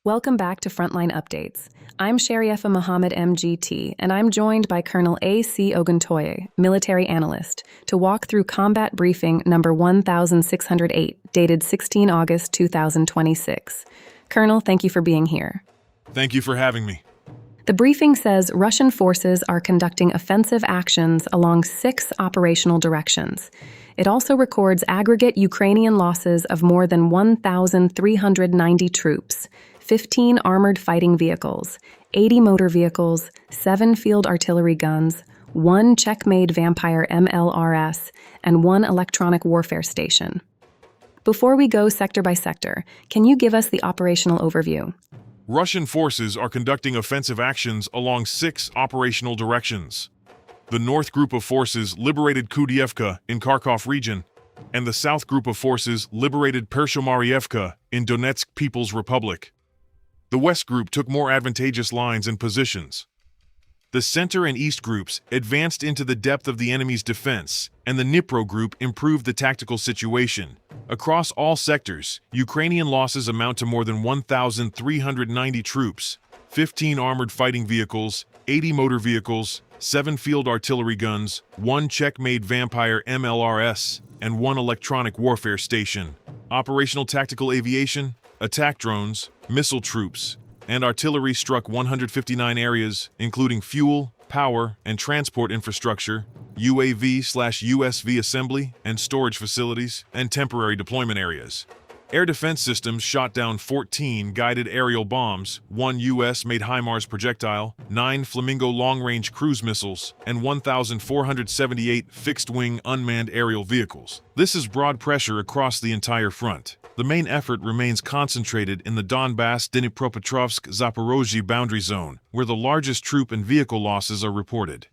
Welcome back to Frontline Updates. I'm Shariefa Mohammed MGT, and I'm joined by Colonel A.C. Oguntoye, military analyst, to walk through combat briefing number 1608, dated 16 August 2026. Colonel, thank you for being here. Thank you for having me. The briefing says Russian forces are conducting offensive actions along 6 operational directions. It also records aggregate Ukrainian losses of more than 1,390 troops, 15 armored fighting vehicles, 80 motor vehicles, 7 field artillery guns, 1 Czech-made Vampire MLRS, and 1 electronic warfare station. Before we go sector by sector, can you give us the operational overview? Russian forces are conducting offensive actions along 6 operational directions. The North Group of Forces liberated Kudiyevka in Kharkov region, and the South Group of Forces liberated Pershomaryevka in Donetsk People's Republic. The West Group took more advantageous lines and positions. The Center and East Groups advanced into the depth of the enemy's defense, and the Dnipro Group improved the tactical situation. Across all sectors, Ukrainian losses amount to more than 1,390 troops, 15 armored fighting vehicles, 80 motor vehicles, 7 field artillery guns, 1 Czech-made Vampire MLRS, and 1 electronic warfare station. Operational-Tactical Aviation, attack drones, missile troops, and artillery struck 159 areas, including fuel, power, and transport infrastructure, UAV/USV assembly and storage facilities, and temporary deployment areas. Air defense systems shot down 14 guided aerial bombs, 1 U.S.-made HIMARS projectile, 9 Flamingo long-range cruise missiles, and 1,478 fixed-wing unmanned aerial vehicles. This is broad pressure across the entire front. The main effort remains concentrated in the Donbass-Dnipropetrovsk-Zaporozhye boundary zone, where the largest troop and vehicle losses are reported.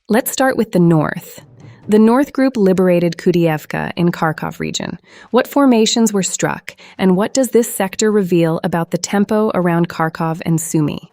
Let's start with the North. The North Group liberated Kudiyevka in Kharkov region. What formations were struck, and what does this sector reveal about the tempo around Kharkov and Sumy?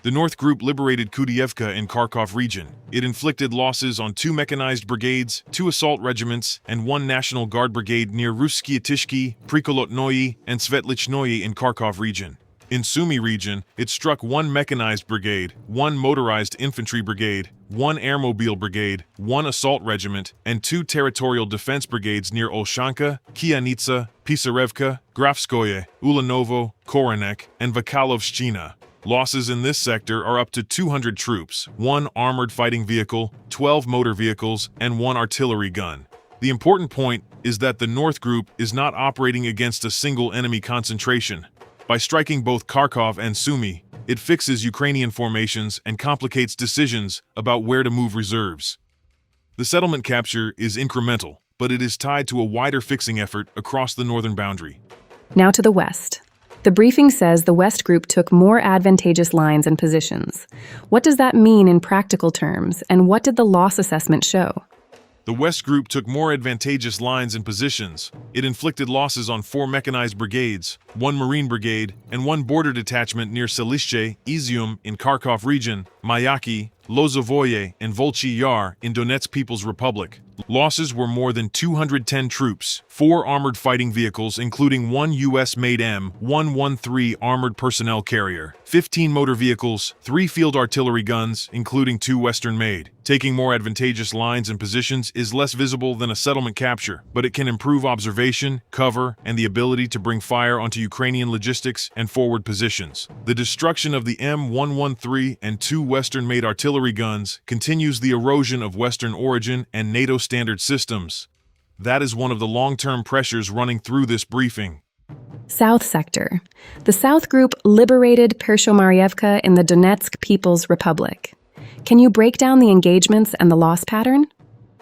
The North Group liberated Kudiyevka in Kharkov region. It inflicted losses on 2 mechanized brigades, 2 assault regiments, and 1 National Guard brigade near Russkie Tishki, Prikolotnoye, and Svetlichnoye in Kharkov region. In Sumy region, it struck 1 mechanized brigade, 1 motorized infantry brigade, 1 airmobile brigade, 1 assault regiment, and 2 territorial defense brigades near Olshanka, Kianitsa, Pisarevka, Grafskoye, Ulanovo, Koronek, and Vakalovshchina. Losses in this sector are up to 200 troops, 1 armored fighting vehicle, 12 motor vehicles, and 1 artillery gun. The important point is that the North Group is not operating against a single enemy concentration. By striking both Kharkov and Sumy, it fixes Ukrainian formations and complicates decisions about where to move reserves. The settlement capture is incremental, but it is tied to a wider fixing effort across the northern boundary. Now to the West. The briefing says the West Group took more advantageous lines and positions. What does that mean in practical terms, and what did the loss assessment show? The West Group took more advantageous lines and positions. It inflicted losses on 4 mechanized brigades, 1 Marine brigade, and 1 border detachment near Selishche, Izium in Kharkov region, Mayaki, Lozovoye, and Volchy Yar in Donetsk People's Republic. Losses were more than 210 troops, 4 armored fighting vehicles including 1 U.S.-made M113 armored personnel carrier, 15 motor vehicles, 3 field artillery guns, including 2 Western-made. Taking more advantageous lines and positions is less visible than a settlement capture, but it can improve observation, cover, and the ability to bring fire onto Ukrainian logistics and forward positions. The destruction of the M113 and 2 Western-made artillery guns continues the erosion of Western origin and NATO standard systems. That is one of the long-term pressures running through this briefing. South Sector. The South Group liberated Pershomaryevka in the Donetsk People's Republic. Can you break down the engagements and the loss pattern?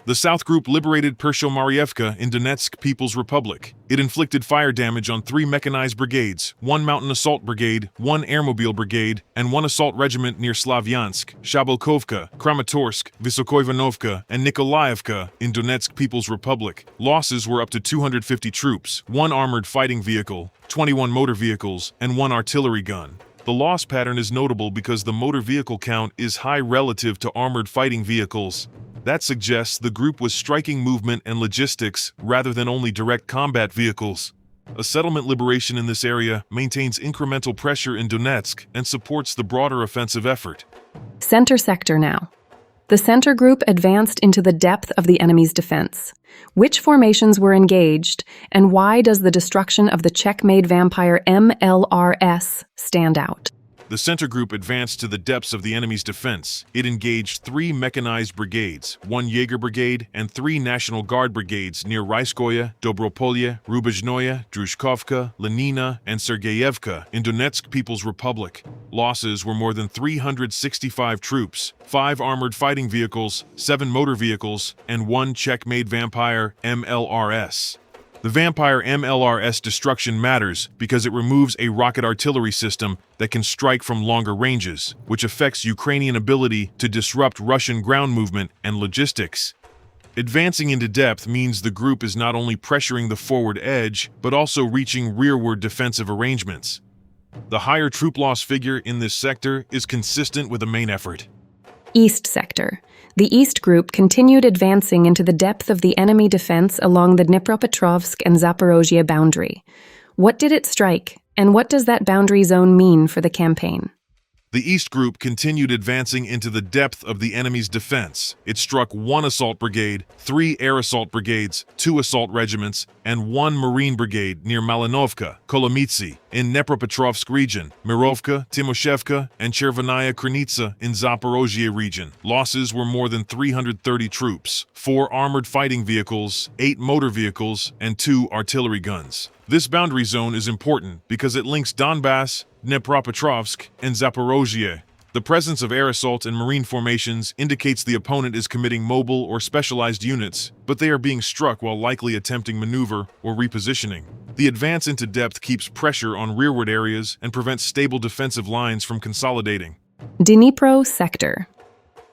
The South Group liberated Pershomaryevka in Donetsk People's Republic. It inflicted fire damage on 3 mechanized brigades, 1 mountain assault brigade, 1 airmobile brigade, and 1 assault regiment near Slavyansk, Shabalkovka, Kramatorsk, Vysokoivanovka, and Nikolaevka in Donetsk People's Republic. Losses were up to 250 troops, 1 armored fighting vehicle, 21 motor vehicles, and 1 artillery gun. The loss pattern is notable because the motor vehicle count is high relative to armored fighting vehicles. That suggests the group was striking movement and logistics rather than only direct combat vehicles. A settlement liberation in this area maintains incremental pressure in Donetsk and supports the broader offensive effort. Center sector now. The center group advanced into the depth of the enemy's defense. Which formations were engaged, and why does the destruction of the Czech-made vampire MLRS stand out? The center group advanced to the depths of the enemy's defense. It engaged 3 mechanized brigades, 1 Jaeger brigade, and 3 National Guard brigades near Raiskoye, Dobropolye, Rubezhnoye, Drushkovka, Lenina, and Sergeyevka in Donetsk People's Republic. Losses were more than 365 troops, 5 armored fighting vehicles, 7 motor vehicles, and 1 Czech-made vampire MLRS. The Vampire MLRS destruction matters because it removes a rocket artillery system that can strike from longer ranges, which affects Ukrainian ability to disrupt Russian ground movement and logistics. Advancing into depth means the group is not only pressuring the forward edge, but also reaching rearward defensive arrangements. The higher troop loss figure in this sector is consistent with the main effort. East sector. The East Group continued advancing into the depth of the enemy defense along the Dnipropetrovsk and Zaporozhye boundary. What did it strike, and what does that boundary zone mean for the campaign? The East Group continued advancing into the depth of the enemy's defense. It struck 1 assault brigade, 3 air assault brigades, 2 assault regiments, and 1 marine brigade near Malinovka, Kolomitsi, in Dnipropetrovsk region, Mirovka, Timoshevka, and Chervenaya Kranitsa in Zaporozhye region. Losses were more than 330 troops, 4 armored fighting vehicles, 8 motor vehicles, and 2 artillery guns. This boundary zone is important because it links Donbass, Dnipropetrovsk, and Zaporozhye. The presence of air assault and marine formations indicates the opponent is committing mobile or specialized units, but they are being struck while likely attempting maneuver or repositioning. The advance into depth keeps pressure on rearward areas and prevents stable defensive lines from consolidating. Dnipro sector.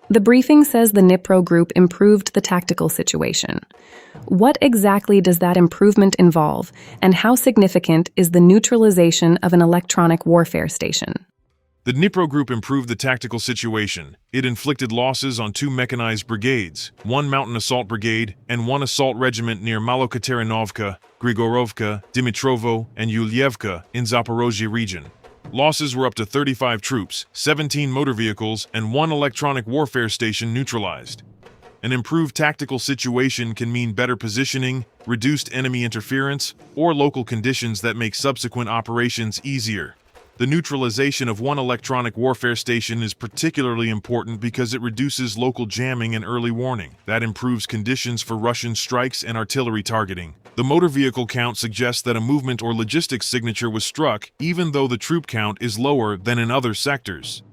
The briefing says the Dnipro Group improved the tactical situation. What exactly does that improvement involve, and how significant is the neutralization of an electronic warfare station? The Dnipro Group improved the tactical situation. It inflicted losses on 2 mechanized brigades, 1 mountain assault brigade, and 1 assault regiment near Malokaterinovka, Grigorovka, Dimitrovo, and Yulyevka in Zaporozhye region. Losses were up to 35 troops, 17 motor vehicles, and 1 electronic warfare station neutralized. An improved tactical situation can mean better positioning, reduced enemy interference, or local conditions that make subsequent operations easier. The neutralization of 1 electronic warfare station is particularly important because it reduces local jamming and early warning. That improves conditions for Russian strikes and artillery targeting. The motor vehicle count suggests that a movement or logistics signature was struck, even though the troop count is lower than in other sectors.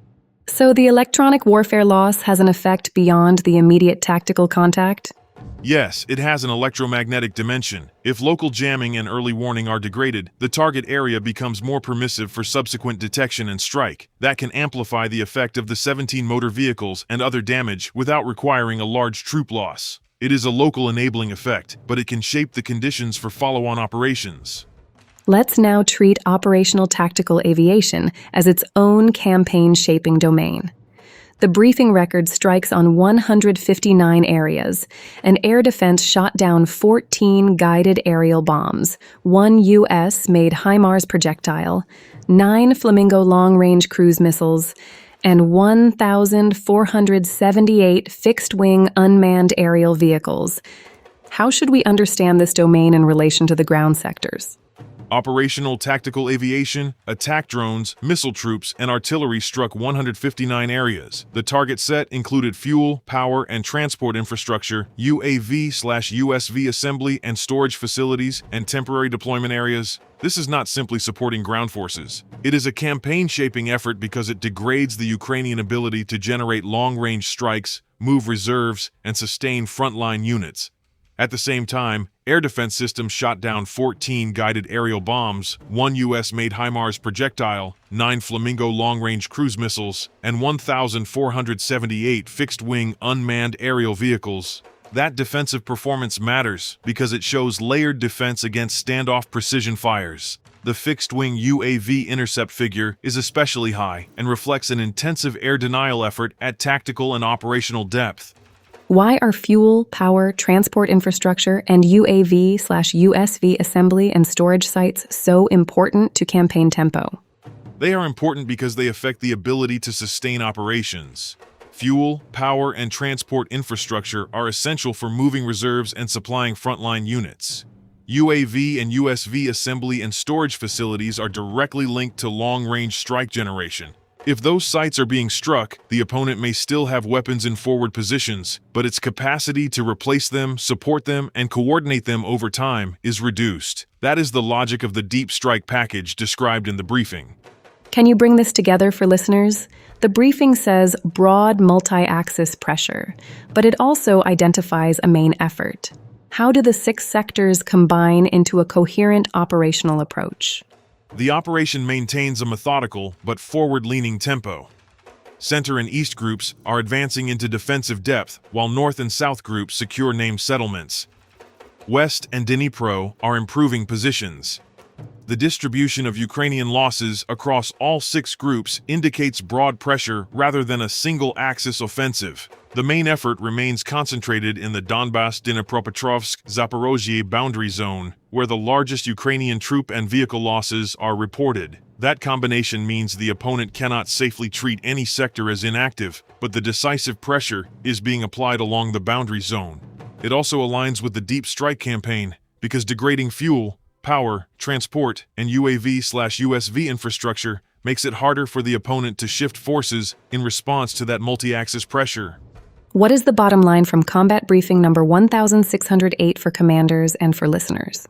So the electronic warfare loss has an effect beyond the immediate tactical contact? Yes, it has an electromagnetic dimension. If local jamming and early warning are degraded, the target area becomes more permissive for subsequent detection and strike. That can amplify the effect of the 17 motor vehicles and other damage without requiring a large troop loss. It is a local enabling effect, but it can shape the conditions for follow-on operations. Let's now treat Operational-Tactical Aviation as its own campaign-shaping domain. The briefing record strikes on 159 areas, and air defense shot down 14 guided aerial bombs, 1 U.S.-made HIMARS projectile, 9 Flamingo long-range cruise missiles, and 1,478 fixed-wing unmanned aerial vehicles. How should we understand this domain in relation to the ground sectors? Operational-Tactical Aviation, attack drones, missile troops, and artillery struck 159 areas. The target set included fuel, power, and transport infrastructure, UAV/USV assembly and storage facilities, and temporary deployment areas. This is not simply supporting ground forces. It is a campaign-shaping effort because it degrades the Ukrainian ability to generate long-range strikes, move reserves, and sustain frontline units. At the same time, air defense systems shot down 14 guided aerial bombs, 1 U.S.-made HIMARS projectile, 9 Flamingo long-range cruise missiles, and 1,478 fixed-wing unmanned aerial vehicles. That defensive performance matters because it shows layered defense against standoff precision fires. The fixed-wing UAV intercept figure is especially high and reflects an intensive air denial effort at tactical and operational depth. Why are fuel, power, transport infrastructure, and UAV/USV assembly and storage sites so important to campaign tempo? They are important because they affect the ability to sustain operations. Fuel, power, and transport infrastructure are essential for moving reserves and supplying frontline units. UAV and USV assembly and storage facilities are directly linked to long-range strike generation. If those sites are being struck, the opponent may still have weapons in forward positions, but its capacity to replace them, support them, and coordinate them over time is reduced. That is the logic of the deep strike package described in the briefing. Can you bring this together for listeners? The briefing says broad multi-axis pressure, but it also identifies a main effort. How do the 6 sectors combine into a coherent operational approach? The operation maintains a methodical but forward-leaning tempo. Center and East groups are advancing into defensive depth, while North and South groups secure named settlements. West and Dnipro are improving positions. The distribution of Ukrainian losses across all 6 groups indicates broad pressure rather than a single-axis offensive. The main effort remains concentrated in the Donbass-Dnipropetrovsk-Zaporozhye boundary zone, where the largest Ukrainian troop and vehicle losses are reported. That combination means the opponent cannot safely treat any sector as inactive, but the decisive pressure is being applied along the boundary zone. It also aligns with the deep strike campaign, because degrading fuel, power, transport, and UAV/USV infrastructure makes it harder for the opponent to shift forces in response to that multi-axis pressure. What is the bottom line from combat briefing number 1608 for commanders and for listeners?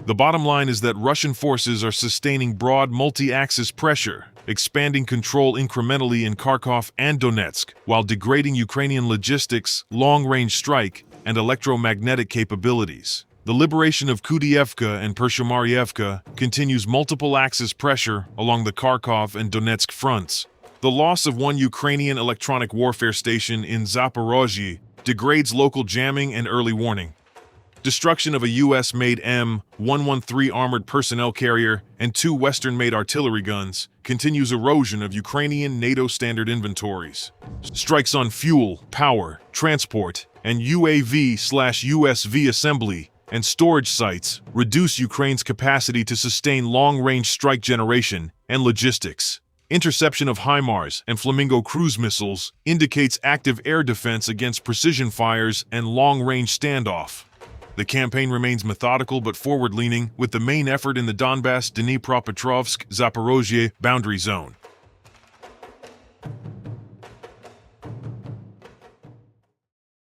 The bottom line is that Russian forces are sustaining broad multi-axis pressure, expanding control incrementally in Kharkov and Donetsk, while degrading Ukrainian logistics, long-range strike, and electromagnetic capabilities. The liberation of Kudiyevka and Pershomaryevka continues multiple-axis pressure along the Kharkov and Donetsk fronts. The loss of one Ukrainian electronic warfare station in Zaporozhye degrades local jamming and early warning. Destruction of a U.S.-made M113 armored personnel carrier and 2 Western-made artillery guns continues erosion of Ukrainian NATO standard inventories. Strikes on fuel, power, transport, and UAV/USV assembly and storage sites reduce Ukraine's capacity to sustain long-range strike generation and logistics. Interception of HIMARS and Flamingo cruise missiles indicates active air defense against precision fires and long-range standoff. The campaign remains methodical but forward-leaning, with the main effort in the Donbass-Dnipropetrovsk-Zaporozhye boundary zone.